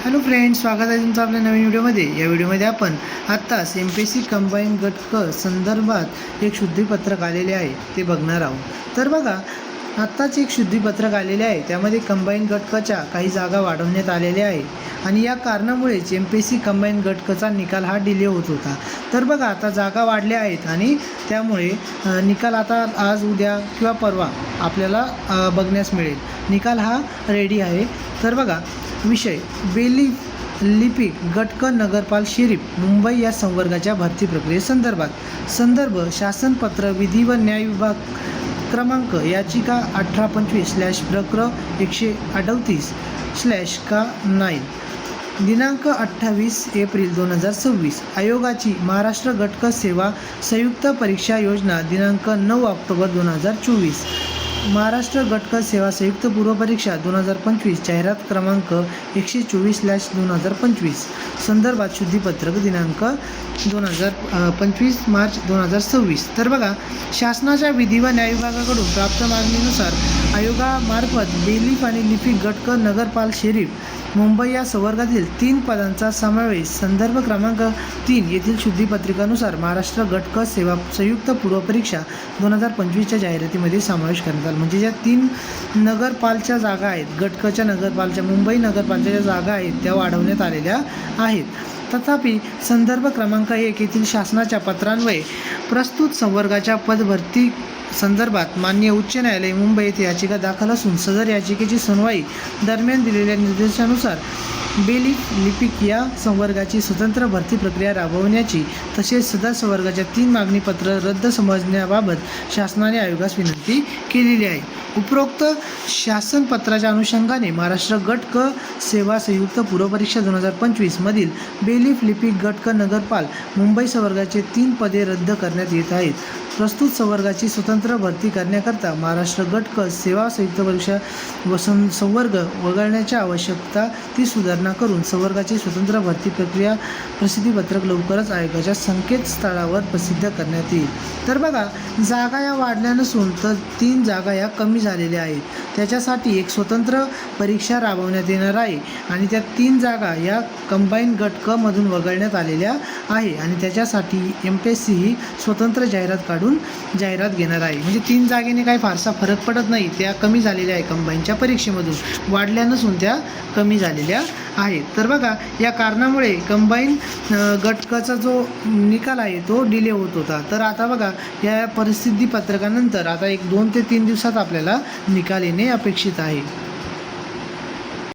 Hello friends, स्वागत आहे तुमचं आपल्या नवीन व्हिडिओमध्ये। या व्हिडिओमध्ये आपण आत्ताच MPSC कंबाईन गट क संदर्भात एक शुद्धीपत्रक आलेले आहे ते बघणार आहोत। तर बघा, आत्ताच एक शुद्धीपत्रक आलेले आहे, त्यामध्ये कंबाईन गट कच्या काही जागा वाढवण्यात आलेल्या आहे आणि या कारणामुळेच MPSC कंबाईन गट कचा निकाल हा डिले होत होता। तर बघा, आता जागा वाढल्या आहेत आणि त्यामुळे निकाल आता आज उद्या किंवा परवा आपल्याला बघण्यास मिळेल। निकाल हा रेडी आहे। तर बघा, विषय बेली लिपिक गट क नगरपाल शिरीप मुंबई या संवर्गाच्या भरती प्रक्रियेसंदर्भात संदर्भ शासनपत्र विधी व न्याय विभाग क्रमांक याचिका 1825 प्रकरण 138 का 9 दिनांक 28 एप्रिल 2026 आयोगाची महाराष्ट्र गट क सेवा संयुक्त परीक्षा योजना दिनांक 9 ऑक्टोबर 2024 महाराष्ट्र गट क सेवा संयुक्त पूर्व परीक्षा 2025 जाहिरात क्रमांक 124/2025 संदर्भात शुद्धीपत्रक दिनांक 25 मार्च 2026। तर बघा, शासनाच्या विधी व न्याय विभागाकडून प्राप्त मागणीनुसार आयोगामार्फत बेलीफ आणि लिपिक गट क नगरपाल शिरीप मुंबई या संवर्गातील 3 पदांचा समावेश संदर्भ क्रमांक 3 येथील शुद्धीपत्रिकानुसार महाराष्ट्र गट क सेवा संयुक्त पूर्व परीक्षा 2025च्या जाहिरातीमध्ये समावेश करण्यात आला। म्हणजे ज्या 3 नगरपालच्या जागा आहेत, गट कच्या नगरपालच्या, मुंबई नगरपालच्या ज्या जागा आहेत त्या वाढवण्यात आलेल्या आहेत। तथापि संदर्भ क्रमांक 1 येथील शासनाच्या पत्रान्वये प्रस्तुत संवर्गाच्या पदभरती संदर्भात माननीय उच्च न्यायालय मुंबई येथे याचिका दाखल असून सदर याचिकेची सुनवाई दरम्यान दिलेल्या निर्देशानुसार बेलीफ लिपिक या संवर्गाची स्वतंत्र भरती प्रक्रिया राबवण्याची तसेच सदर संवर्गाच्या 3 मागणीपत्र रद्द समजण्याबाबत शासनाने आयोगास विनंती केलेली आहे। उपरोक्त शासनपत्राच्या अनुषंगाने महाराष्ट्र गट क सेवा संयुक्त पूर्व परीक्षा 2025 मधील बेलीफ लिपिक गट क नगरपाल मुंबई संवर्गाचे 3 पदे रद्द करण्यात येत आहेत। प्रस्तुत संवर्गाची स्वतंत्र भरती करण्याकरता महाराष्ट्र गट क सेवा संयुक्त परीक्षा संवर्ग वगळण्याच्या आवश्यकता ती सुधारणा करून संवर्गाची स्वतंत्र भरती प्रक्रिया प्रसिद्धीपत्रक लवकरच आयोगाच्या संकेतस्थळावर प्रसिद्ध करण्यात येईल। तर बघा, जागा या वाढल्या नसून तर 3 जागा या कमी झालेल्या आहेत। त्याच्यासाठी एक स्वतंत्र परीक्षा राबवण्यात येणार आहे आणि त्या 3 जागा या कंबाईन गट क मधून वगळण्यात आलेल्या आहे आणि त्याच्यासाठी MPSC ही स्वतंत्र जाहिरात काढून जाहिरात घेणार आहे। म्हणजे 3 जागेने काही फारसा फरक पडत नाही, त्या कमी झालेल्या आहे, कंबाईनच्या परीक्षेमधून वाढल्या नसून त्या कमी झालेल्या आहेत। तर बघा, या कारणामुळे कंबाईन गट कचा जो निकाल आहे तो डिले होत होता। तर आता बघा, या प्रसिद्धी पत्रकानंतर आता 1 2 ते 3 दिवसात आपल्याला निकाल येणे अपेक्षित आहे।